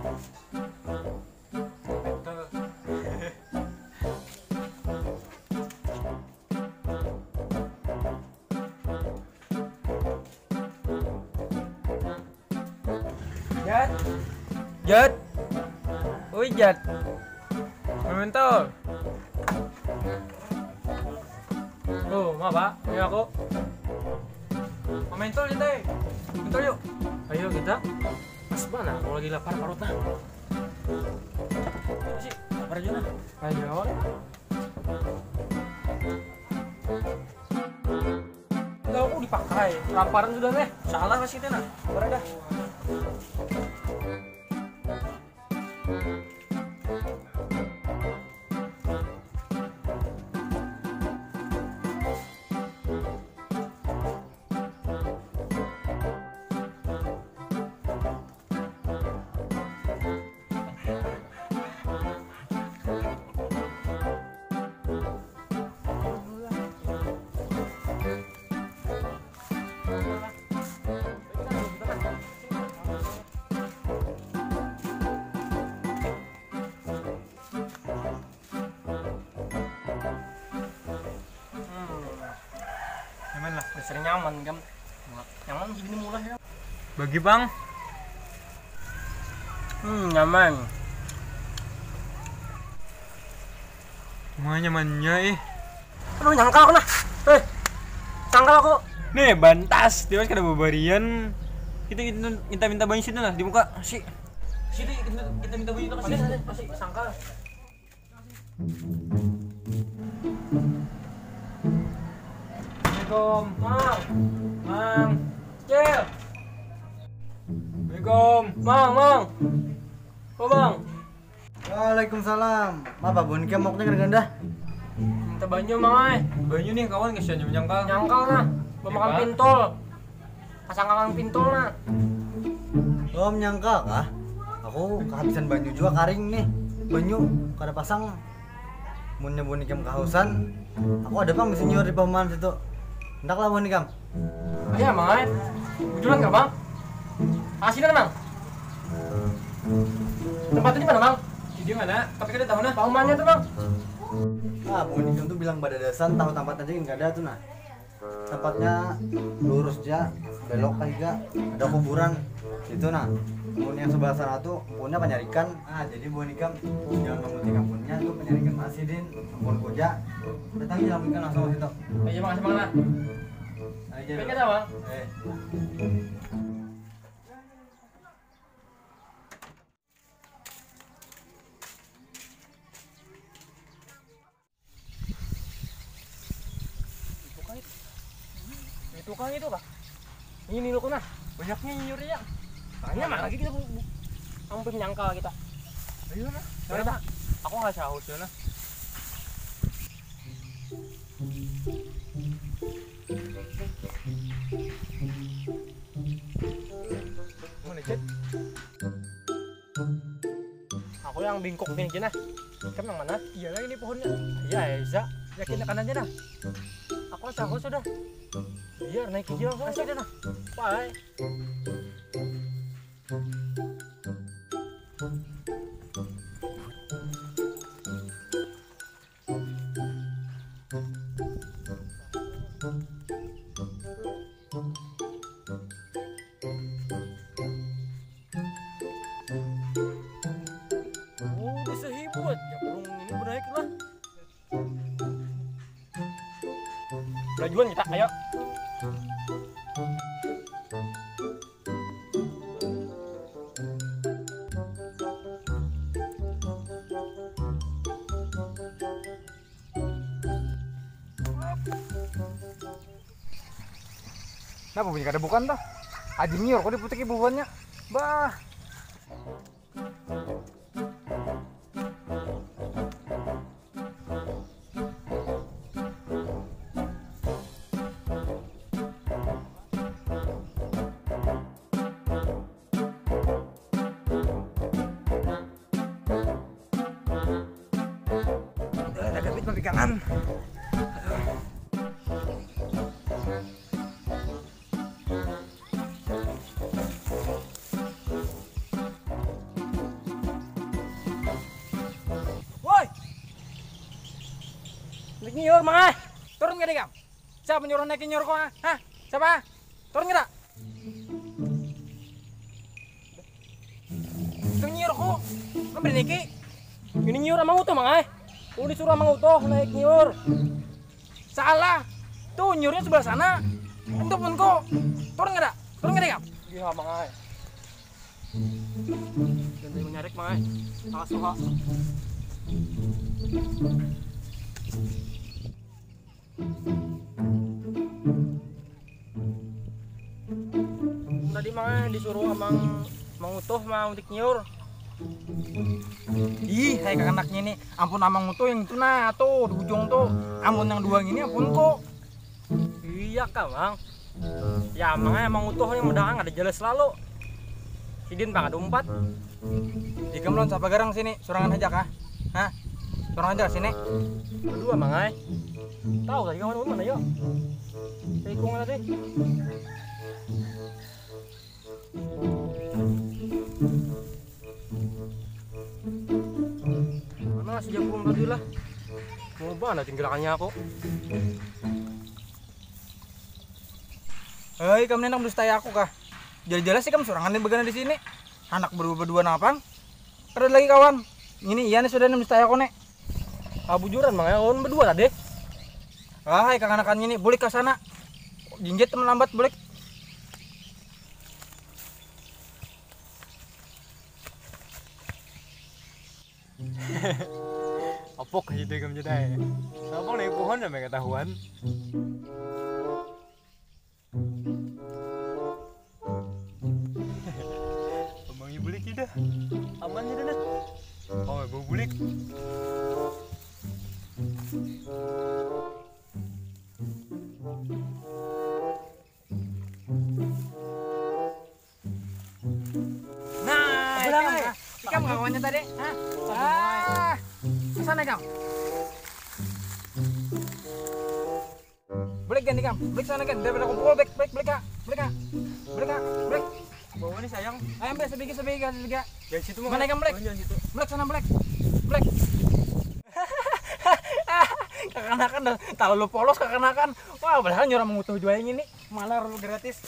Jat, Jat, woi Jat, mental. Oh, ma pak, ini aku. Mental kita, mental yuk. Ayo kita. Mas mana? Kalau lagi lapar parut nah. Sih, lapar aja nah. Ayo. Enggak, aku dipakai. Laparan sudah deh. Salah masih itu nah. Berada. Nyaman lah, sering nyaman kan. Nyaman segini mulai ya. Bagi bang. Nyaman. Cuma nyamannya Aduh nyangkal aku nah. Nyangkal aku. Nih bantas, dia kada babarian. Kita minta banyak situ nah di muka. Si. Situ kita minta banyak kasih. Kasih sangkal. Assalamualaikum, Mang, Cil. Assalamualaikum, Mang. Oh Bang. Waalaikumsalam. Apa bun kemoknya ganda? Minta banyu Mang. Banyu nih kawan kesian nyangkal. Nyangkal nah. Makan pintol. Pasang pintol nah. Om nyangkal kah? Aku kehabisan banyu juga karing nih. Banyu kada pasang. Mun nyebuni kem kehausan. Aku ada bang bisa nyuruh di paman situ. Hendak lah bun kam. Iya Mang. Bujuran enggak Bang? Asinan Bang. Tempatnya di mana Bang? Di mana? Tapi kada tahu nah. Paumannya tuh Bang. Bun kam tuh bilang badadasan tahu tempat aja enggak ada tuh nah. Tempatnya lurus aja, belok aja, ada kuburan itu nah. Bun yang sebelah sana tuh punya penyarikan. Jadi bun ikam jangan mementingkan punya tuh penyarikan asidin, bun koja. Datang jalan ikan langsung situ. Ayo makasih Bang lah. Aja. Baik kita Bang. Tukang itu kah? Ini loh nah, banyaknya nyurinya. Tanya mana lagi kita sampai menyangkal kita. Ayo nah, mana? Aku nggak saus ya nah. Mana Cid? Aku yang bingkok gini aja nah. Kamu yang mana? Iya lah ini pohonnya. Iya bisa. Yakin akan aja nah. Aku saus sudah. Biar naik hijau langsung aja deh nah. Bye. Oh bisa hebat ya burung ini bernaik lah. Belajuan kita ayo. Kenapa bunyi kada bukan toh? Adi mior kok diputik bubuannya. Bah. Ada kapit pegangan. naik nyiur mah. Turun nggak deh kam? Siapa nyuruh naik nyiur kok? Hah? Siapa? Turun nggak? Itu nyiur kok? Ngambil niki? Ini nyiur sama utuh mah. Udah disuruh sama utuh naik nyiur. Salah. Tuh nyiurnya sebelah sana. Itu pun kok. Turun nggak? Turun nggak deh kam? Iya mah. Ganti menyarik mah. Awas suha. Tadi mah disuruh abang mengutuh mah untuk nyiur. Ih, kayak anaknya ini. Ampun amang utuh yang itu nah tuh di ujung tuh. Ampun yang dua ini ampun kok. Iya kak bang. Ya emang utuh yang udah ada jelas selalu. Sidin bang ada 4. Di gemlon siapa garang sini? Surangan aja kah? Hah? Surangan aja sini. Berdua mangai. Tahu tadi kawan mana yuk? Tikung tadi. Mana sejak belum tadi lah. Mau mana tinggalannya aku? Hei, kamu nenang berstai aku kah? Jelas-jelas sih kamu surangan begana di sini. Anak berdua napang. Ada lagi kawan. Ini iya nih sudah berstai aku nek. Bujuran bang ya, kawan berdua tadi. Hai kakak-kakak ini, boleh ke sana. Jinjit teman lambat boleh. Apok gitu kamu jadi. Apa naik pohon sampai ketahuan? Abangnya bulik dah. Aman ya dah. Oh, bau bulik. Nah, ikam kawannya tadi, hah? Kesana kam? Balik kan ikam, balik sana kan, daripada aku pukul, balik kak, bawa nih sayang. Ayo ambil sebiga. Dari situ mana ikam balik? Balik sana balik. Kakak-kakak terlalu polos kakak-kakak. Wah, padahal nyuruh mengutuh jual ini malah gratis.